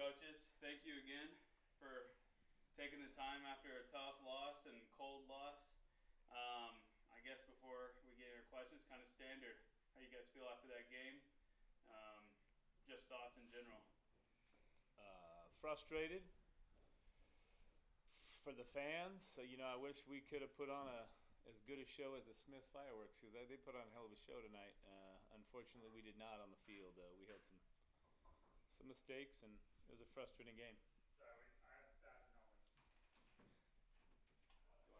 coaches, thank you again for taking the time after a tough loss and cold loss. I guess before we get into questions, kind of standard. How you guys feel after that game? Just thoughts in general. Frustrated for the fans. So, I wish we could have put on as good a show as the Smith Fireworks because they put on a hell of a show tonight. Unfortunately, we did not on the field. We had some mistakes, and it was a frustrating game.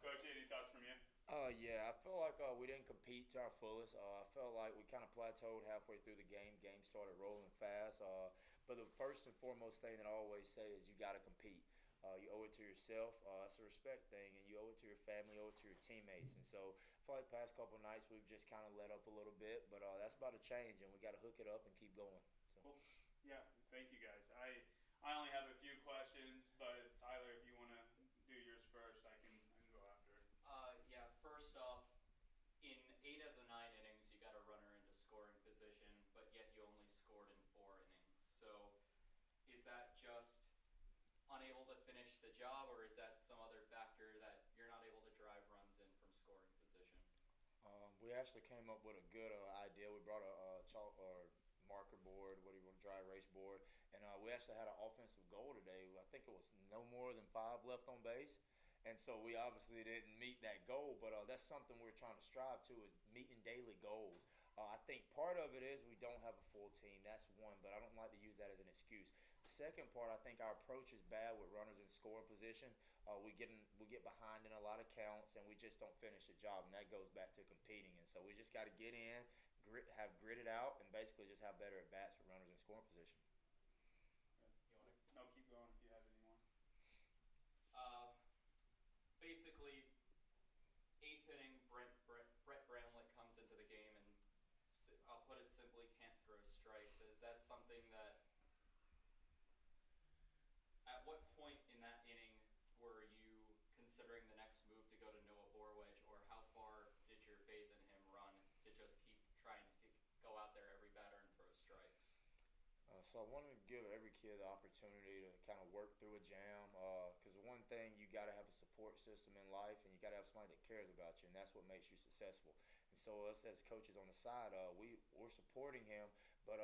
Coach, any thoughts from you? Yeah, I feel like we didn't compete to our fullest. I felt like we kind of plateaued halfway through the game. Game started rolling fast. But the first and foremost thing that I always say is you got to compete. You owe it to yourself. It's a respect thing, and you owe it to your family, you owe it to your teammates. And so I feel like the past couple of nights we've just kind of let up a little bit, but that's about to change, and we got to hook it up and keep going. So. Cool. Yeah, thank you guys. I only have a few questions, but Tyler, if you want to do yours first, I can go after. Yeah, first off, in 8 of the 9 innings, you got a runner into scoring position, but yet you only scored in 4 innings. So is that just unable to finish the job, or is that some other factor that you're not able to drive runs in from scoring position? We actually came up with a good idea. We brought a chalk or marker board, what do you want, dry erase board, and we actually had an offensive goal today. I think it was no more than 5 left on base. And so we obviously didn't meet that goal, but that's something we're trying to strive to, is meeting daily goals. I think part of it is we don't have a full team. That's one, but I don't like to use that as an excuse. The second part, I think our approach is bad with runners in scoring position. We get behind in a lot of counts, and we just don't finish the job, and that goes back to competing. And so we just got to get in, have gritted out, and basically just have better at-bats for runners in scoring position. You want to? No, keep going if you have any more. Basically, 8th inning, Brett Bramlett comes into the game and, I'll put it simply, can't throw strikes. Is that something that, at what point in that inning were you considering the next move to go to Noah Borwedge, or how far did your faith in him run to just keep trying to go out there every batter and throw strikes? So I wanted to give every kid the opportunity to kind of work through a jam, because one thing, you got to have a support system in life, and you got to have somebody that cares about you, and that's what makes you successful. And so us as coaches on the side, we're supporting him, but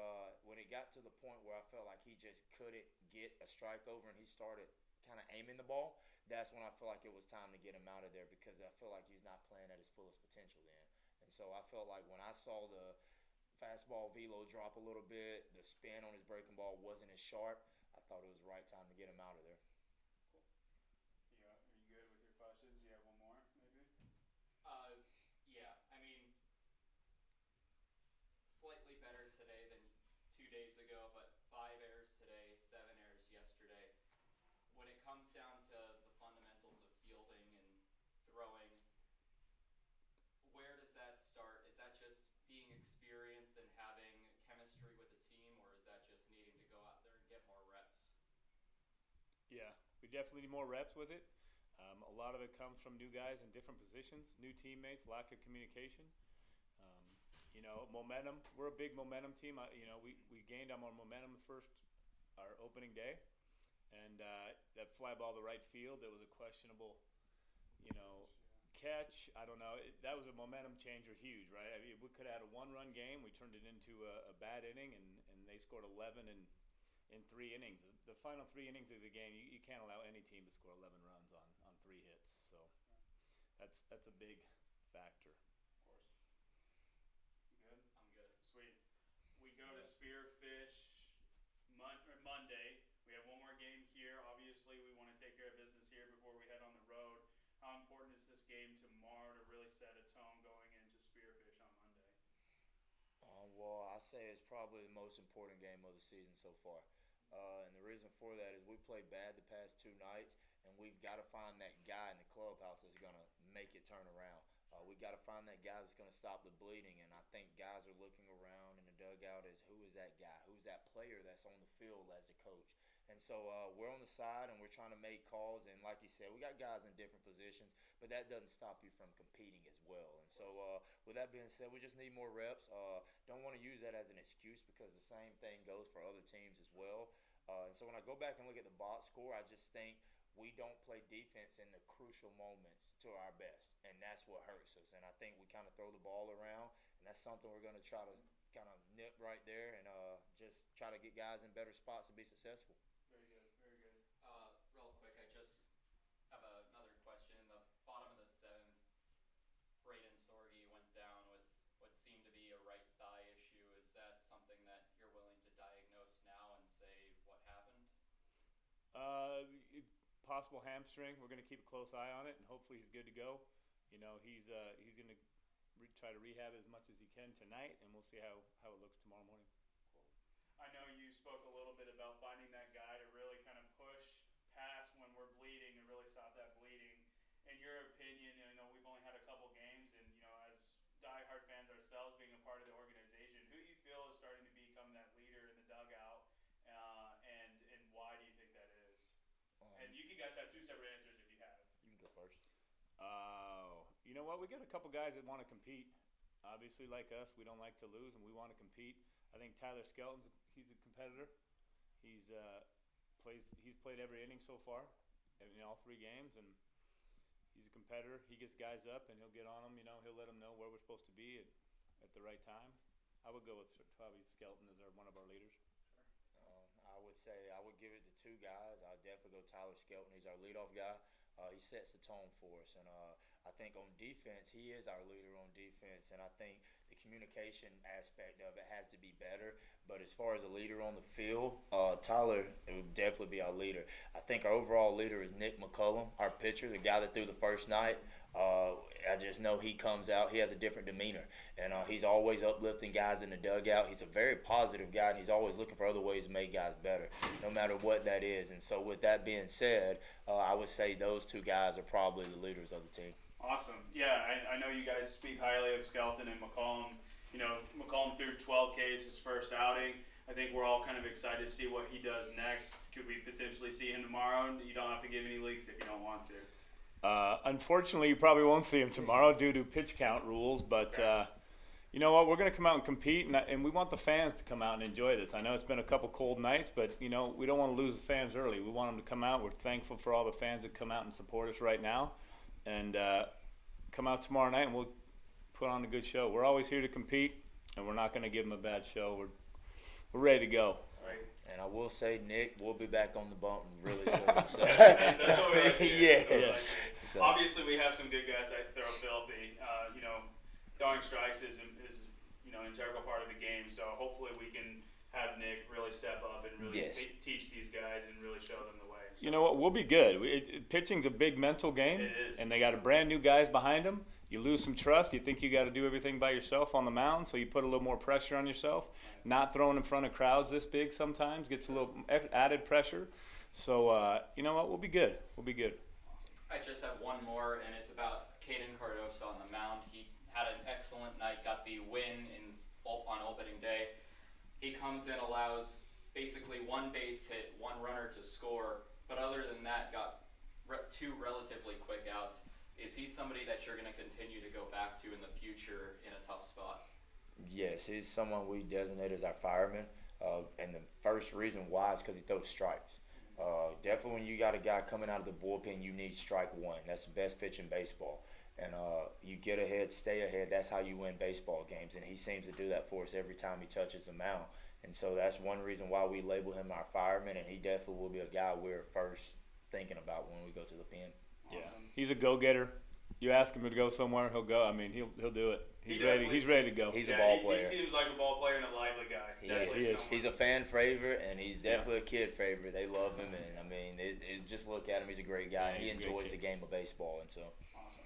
when it got to the point where I felt like he just couldn't get a strike over and he started kind of aiming the ball, that's when I felt like it was time to get him out of there, because I feel like he's not playing at his fullest potential then. And so I felt like when I saw the fastball velo drop a little bit, the spin on his breaking ball wasn't as sharp, I thought it was the right time to get him out of there. Cool. Yeah, are you good with your questions? You have one more, maybe? Yeah, I mean, slightly better today than 2 days ago, but 5 errors today, 7 errors yesterday. When it comes down to the fundamentals of fielding and throwing, where does that start? Is that just being experienced and having chemistry with the team, or is that just needing to go out there and get more reps? Yeah, we definitely need more reps with it. A lot of it comes from new guys in different positions, new teammates, lack of communication. Momentum. We're a big momentum team. We gained on our momentum our opening day, and that fly ball to right field, that was a questionable, catch. I don't know. That was a momentum changer, huge, right? I mean, we could have had a 1-run game. We turned it into a bad inning, and they scored 11 in 3 innings. The final 3 innings of the game, you can't allow any team to score 11 runs on 3 hits. So that's a big factor. Of course. You good? I'm good. Sweet. We go to Spearfish Monday. We have one more game here. Obviously, we want to take care of business here before we head on the road. How important is this game tomorrow to really set a tone going into Spearfish on Monday? Well, I say it's probably the most important game of the season so far. And the reason for that is we played bad the past 2 nights, and we've got to find that guy in the clubhouse that's going to make it turn around. We got to find that guy that's going to stop the bleeding, and I think guys are looking around in the dugout as who is that guy, who's that player that's on the field as a coach. And so we're on the side, and we're trying to make calls, and like you said, we got guys in different positions, but that doesn't stop you from competing as well. And so with that being said, we just need more reps. Don't want to use that as an excuse, because the same thing goes for other teams as well. And so when I go back and look at the box score, I just think we don't play defense in the crucial moments to our best, and that's what hurts us. And I think we kind of throw the ball around, and that's something we're going to try to kind of nip right there and just try to get guys in better spots to be successful. Very good, very good. Real quick, I just have another question. In the bottom of the seventh, Braden Sorge went down with what seemed to be a right thigh issue. Is that something that you're willing to diagnose now and say what happened? Possible hamstring. We're going to keep a close eye on it, and hopefully he's good to go. You know, he's going to try to rehab as much as he can tonight, and we'll see how it looks tomorrow morning. I know you spoke a little bit about finding that guy to really kind of push past when we're bleeding and really stop that bleeding. In your opinion, I know we've only had a couple games, and you know, as diehard fans ourselves, being a part of the organization, who do you feel is starting to become that leader in the dugout, and why do you think that is? And you guys have two separate answers if you have. You can go first. You know what? We got a couple guys that want to compete. Obviously, like us, we don't like to lose, and we want to compete. I think Tyler Skelton's he's a competitor. He's played every inning so far in all 3 games, and he's a competitor. He gets guys up, and he'll get on them. You know, he'll let them know where we're supposed to be at the right time. I would go with probably Skelton as one of our leaders. I would say I would give it to 2 guys. I'd definitely go Tyler Skelton. He's our leadoff guy. He sets the tone for us, and I think on defense, he is our leader on defense, and I think the communication aspect of it has to be better. But as far as a leader on the field, Tyler would definitely be our leader. I think our overall leader is Nick McCullum, our pitcher, the guy that threw the first night. I just know he comes out, he has a different demeanor, and he's always uplifting guys in the dugout. He's a very positive guy, and he's always looking for other ways to make guys better, no matter what that is. And so with that being said, I would say those 2 guys are probably the leaders of the team. Awesome. Yeah, I know you guys speak highly of Skelton and McCollum. You know, McCollum threw 12 Ks his first outing. I think we're all kind of excited to see what he does next. Could we potentially see him tomorrow? You don't have to give any leaks if you don't want to. Unfortunately, you probably won't see him tomorrow due to pitch count rules, but you know what? We're going to come out and compete, and we want the fans to come out and enjoy this. I know it's been a couple cold nights, but you know, we don't want to lose the fans early. We want them to come out. We're thankful for all the fans that come out and support us right now, and come out tomorrow night, and we'll put on a good show. We're always here to compete, and we're not going to give them a bad show. We're ready to go. Right. And I will say, Nick, we'll be back on the bump really soon. So, yes. So. Obviously, we have some good guys that throw filthy. You know, throwing strikes is you know, an integral part of the game. So hopefully we can have Nick really step up and really teach these guys and really show them the way. So. You know what? We'll be good. Pitching's a big mental game. It is. And they got a brand new guys behind them. You lose some trust. You think you got to do everything by yourself on the mound, so you put a little more pressure on yourself. Not throwing in front of crowds this big sometimes gets a little added pressure. So, you know what? We'll be good. We'll be good. I just have one more, and it's about Caden Cardoso on the mound. He had an excellent night, got the win on opening day. He comes in, allows basically 1 base hit, 1 runner to score, but other than that, got 2 relatively quick outs. Is he somebody that you're going to continue to go back to in the future in a tough spot? Yes, he's someone we designate as our fireman. And the first reason why is because he throws strikes. Definitely when you got a guy coming out of the bullpen, you need strike 1. That's the best pitch in baseball. And you get ahead, stay ahead. That's how you win baseball games. And he seems to do that for us every time he touches the mound. And so that's one reason why we label him our fireman. And he definitely will be a guy we're first thinking about when we go to the pen. Yeah, he's a go-getter. You ask him to go somewhere, he'll go. I mean, he'll do it. He's ready. He's ready to go. He's a ball player. He seems like a ball player and a lively guy. He is. He's a fan favorite, and he's definitely a kid favorite. They love him, and I mean, just look at him. He's a great guy. Yeah, he enjoys the game of baseball, and so. Awesome,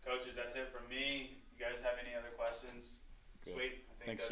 coaches. That's it from me. You guys have any other questions? Good. Sweet. I think Thanks,